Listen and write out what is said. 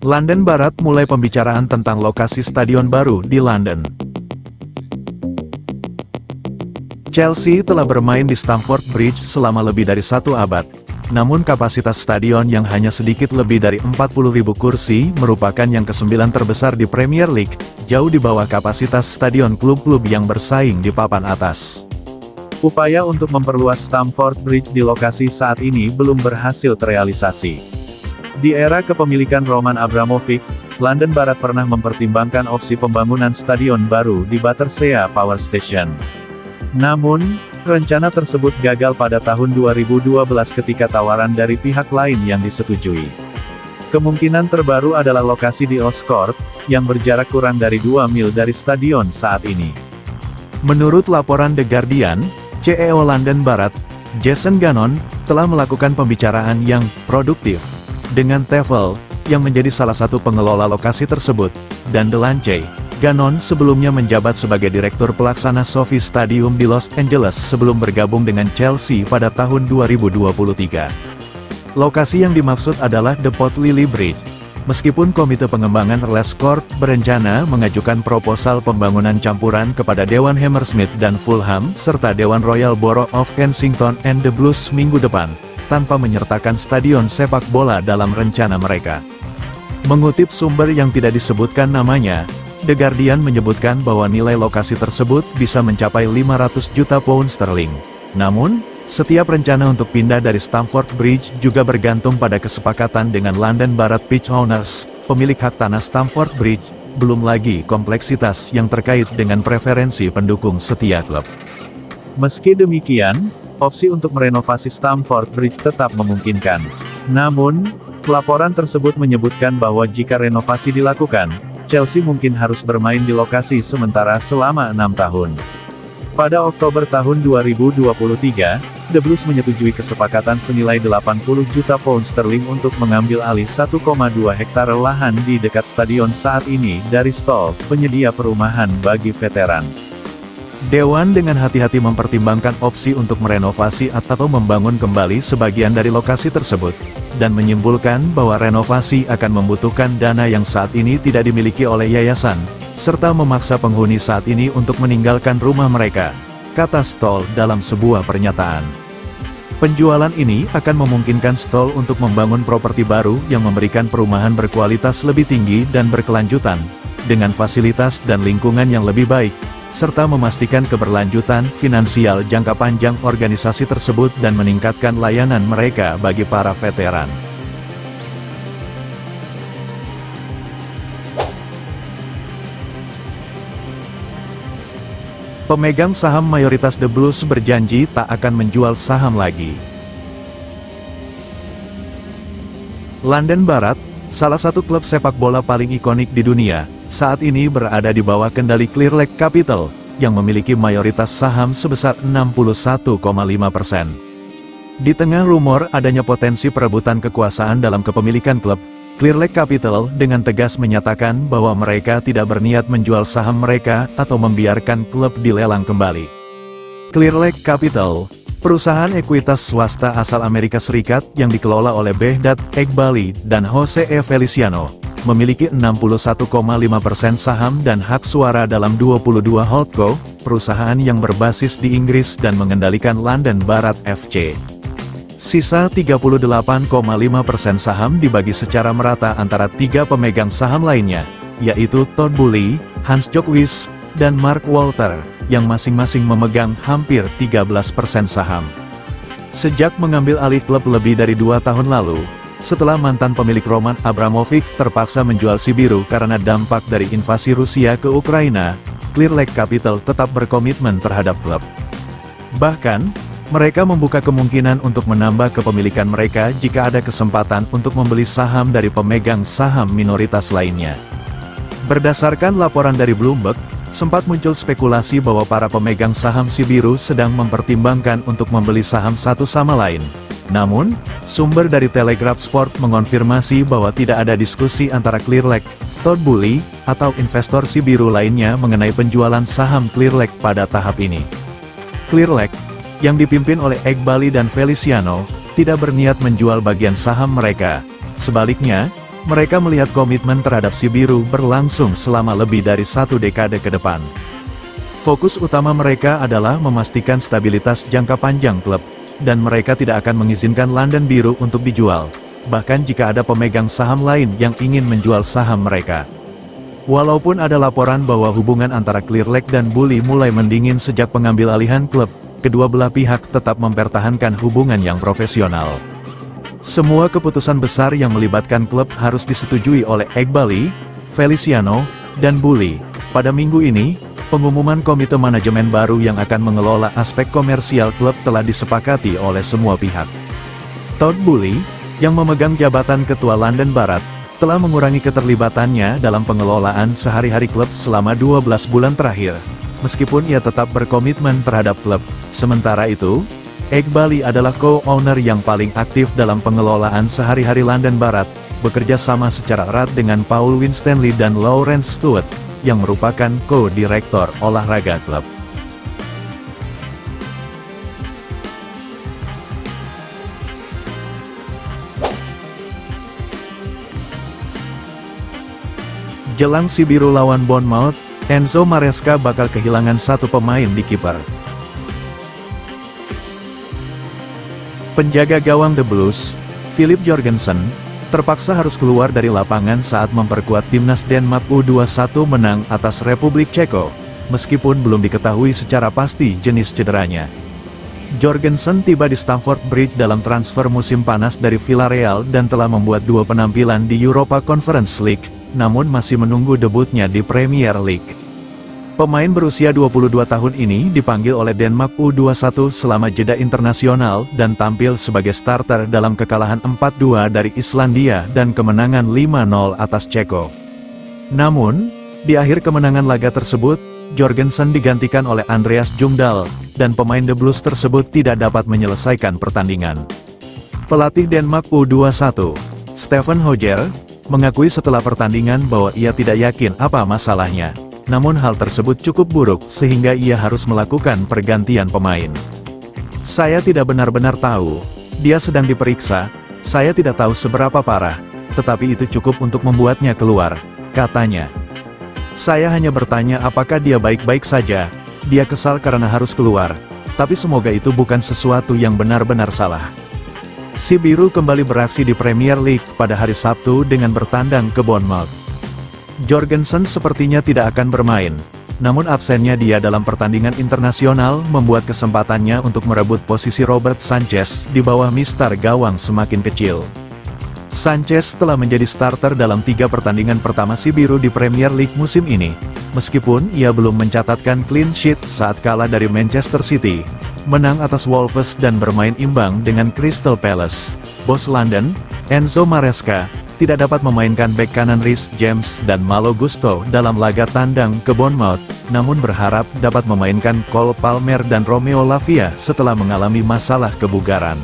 London Barat mulai pembicaraan tentang lokasi stadion baru di London. Chelsea telah bermain di Stamford Bridge selama lebih dari 1 abad. Namun kapasitas stadion yang hanya sedikit lebih dari 40.000 kursi merupakan yang ke-9 terbesar di Premier League, jauh di bawah kapasitas stadion klub-klub yang bersaing di papan atas. Upaya untuk memperluas Stamford Bridge di lokasi saat ini belum berhasil terrealisasi. Di era kepemilikan Roman Abramovich, London Barat pernah mempertimbangkan opsi pembangunan stadion baru di Battersea Power Station. Namun, rencana tersebut gagal pada tahun 2012 ketika tawaran dari pihak lain yang disetujui. Kemungkinan terbaru adalah lokasi di Earls Court, yang berjarak kurang dari 2 mil dari stadion saat ini. Menurut laporan The Guardian, CEO London Barat, Jason Gannon, telah melakukan pembicaraan yang produktif dengan TfL, yang menjadi salah satu pengelola lokasi tersebut, dan Delancey. Gannon sebelumnya menjabat sebagai Direktur Pelaksana SoFi Stadium di Los Angeles sebelum bergabung dengan Chelsea pada tahun 2023. Lokasi yang dimaksud adalah The Pot Lily Bridge. Meskipun Komite Pengembangan Earls Court berencana mengajukan proposal pembangunan campuran kepada Dewan Hammersmith dan Fulham, serta Dewan Royal Borough of Kensington and the Blues minggu depan, tanpa menyertakan stadion sepak bola dalam rencana mereka. Mengutip sumber yang tidak disebutkan namanya, The Guardian menyebutkan bahwa nilai lokasi tersebut bisa mencapai 500 juta pound sterling. Namun, setiap rencana untuk pindah dari Stamford Bridge juga bergantung pada kesepakatan dengan London Barat Pitch Owners, pemilik hak tanah Stamford Bridge, belum lagi kompleksitas yang terkait dengan preferensi pendukung setia klub. Meski demikian, opsi untuk merenovasi Stamford Bridge tetap memungkinkan. Namun, laporan tersebut menyebutkan bahwa jika renovasi dilakukan, Chelsea mungkin harus bermain di lokasi sementara selama 6 tahun. Pada Oktober tahun 2023, The Blues menyetujui kesepakatan senilai 80 juta pound sterling untuk mengambil alih 1,2 hektar lahan di dekat stadion saat ini dari Stoll, penyedia perumahan bagi veteran. Dewan dengan hati-hati mempertimbangkan opsi untuk merenovasi atau membangun kembali sebagian dari lokasi tersebut, dan menyimpulkan bahwa renovasi akan membutuhkan dana yang saat ini tidak dimiliki oleh yayasan, serta memaksa penghuni saat ini untuk meninggalkan rumah mereka, kata Stoll dalam sebuah pernyataan. Penjualan ini akan memungkinkan Stoll untuk membangun properti baru yang memberikan perumahan berkualitas lebih tinggi dan berkelanjutan, dengan fasilitas dan lingkungan yang lebih baik, serta memastikan keberlanjutan finansial jangka panjang organisasi tersebut dan meningkatkan layanan mereka bagi para veteran. Pemegang saham mayoritas The Blues berjanji tak akan menjual saham lagi. London Barat, salah satu klub sepak bola paling ikonik di dunia, saat ini berada di bawah kendali Clearlake Capital, yang memiliki mayoritas saham sebesar 61,5%. Di tengah rumor adanya potensi perebutan kekuasaan dalam kepemilikan klub, Clearlake Capital dengan tegas menyatakan bahwa mereka tidak berniat menjual saham mereka atau membiarkan klub dilelang kembali. Clearlake Capital, perusahaan ekuitas swasta asal Amerika Serikat yang dikelola oleh Behdat Eghbali dan Jose E. Feliciano, memiliki 61,5% saham dan hak suara dalam 22 holdco, perusahaan yang berbasis di Inggris dan mengendalikan London Barat FC. Sisa 38,5% saham dibagi secara merata antara 3 pemegang saham lainnya, yaitu Todd Boehly, Hans Jockwys, dan Mark Walter, yang masing-masing memegang hampir 13% saham. Sejak mengambil alih klub lebih dari 2 tahun lalu, setelah mantan pemilik Roman Abramovich terpaksa menjual Sibiru karena dampak dari invasi Rusia ke Ukraina, Clearlake Capital tetap berkomitmen terhadap klub. Bahkan, mereka membuka kemungkinan untuk menambah kepemilikan mereka jika ada kesempatan untuk membeli saham dari pemegang saham minoritas lainnya. Berdasarkan laporan dari Bloomberg, sempat muncul spekulasi bahwa para pemegang saham Sibiru sedang mempertimbangkan untuk membeli saham satu sama lain. Namun, sumber dari Telegraph Sport mengonfirmasi bahwa tidak ada diskusi antara Clearlake, Todd Boehly, atau investor Sibiru lainnya mengenai penjualan saham Clearlake pada tahap ini. Clearlake, yang dipimpin oleh Eghbali dan Feliciano, tidak berniat menjual bagian saham mereka. Sebaliknya, Mereka melihat komitmen terhadap si biru berlangsung selama lebih dari 1 dekade ke depan. Fokus utama mereka adalah memastikan stabilitas jangka panjang klub, dan mereka tidak akan mengizinkan London Biru untuk dijual, bahkan jika ada pemegang saham lain yang ingin menjual saham mereka. Walaupun ada laporan bahwa hubungan antara Clear Lake dan Bully mulai mendingin sejak pengambil alihan klub, kedua belah pihak tetap mempertahankan hubungan yang profesional. Semua keputusan besar yang melibatkan klub harus disetujui oleh Eghbali, Feliciano, dan Bully. Pada minggu ini, pengumuman komite manajemen baru yang akan mengelola aspek komersial klub telah disepakati oleh semua pihak. Todd Bully, yang memegang jabatan Ketua London Barat, telah mengurangi keterlibatannya dalam pengelolaan sehari-hari klub selama 12 bulan terakhir, meskipun ia tetap berkomitmen terhadap klub. Sementara itu, Eghbali adalah co-owner yang paling aktif dalam pengelolaan sehari-hari London Barat, bekerja sama secara erat dengan Paul Winstanley dan Lawrence Stewart, yang merupakan co-direktor olahraga klub. Jelang si biru lawan Bournemouth, Enzo Maresca bakal kehilangan 1 pemain di kiper. Penjaga gawang The Blues, Philip Jorgensen, terpaksa harus keluar dari lapangan saat memperkuat timnas Denmark U21 menang atas Republik Ceko, meskipun belum diketahui secara pasti jenis cederanya. Jorgensen tiba di Stamford Bridge dalam transfer musim panas dari Villarreal dan telah membuat 2 penampilan di Europa Conference League, namun masih menunggu debutnya di Premier League. Pemain berusia 22 tahun ini dipanggil oleh Denmark U21 selama jeda internasional dan tampil sebagai starter dalam kekalahan 4-2 dari Islandia dan kemenangan 5-0 atas Ceko. Namun, di akhir kemenangan laga tersebut, Jorgensen digantikan oleh Andreas Jungdahl, dan pemain The Blues tersebut tidak dapat menyelesaikan pertandingan. Pelatih Denmark U21, Stefan Hojer, mengakui setelah pertandingan bahwa ia tidak yakin apa masalahnya. Namun hal tersebut cukup buruk sehingga ia harus melakukan pergantian pemain. Saya tidak benar-benar tahu. Dia sedang diperiksa, saya tidak tahu seberapa parah, tetapi itu cukup untuk membuatnya keluar, katanya. Saya hanya bertanya apakah dia baik-baik saja, dia kesal karena harus keluar, tapi semoga itu bukan sesuatu yang benar-benar salah. Si biru kembali beraksi di Premier League pada hari Sabtu dengan bertandang ke Bournemouth. Jorgensen sepertinya tidak akan bermain, namun absennya dia dalam pertandingan internasional membuat kesempatannya untuk merebut posisi Robert Sanchez di bawah mistar gawang semakin kecil. Sanchez telah menjadi starter dalam 3 pertandingan pertama si biru di Premier League musim ini, meskipun ia belum mencatatkan clean sheet saat kalah dari Manchester City, menang atas Wolves dan bermain imbang dengan Crystal Palace. Bos London, Enzo Maresca, tidak dapat memainkan bek kanan Reece James dan Malo Gusto dalam laga tandang ke Bournemouth, namun berharap dapat memainkan Cole Palmer dan Romeo Lavia setelah mengalami masalah kebugaran.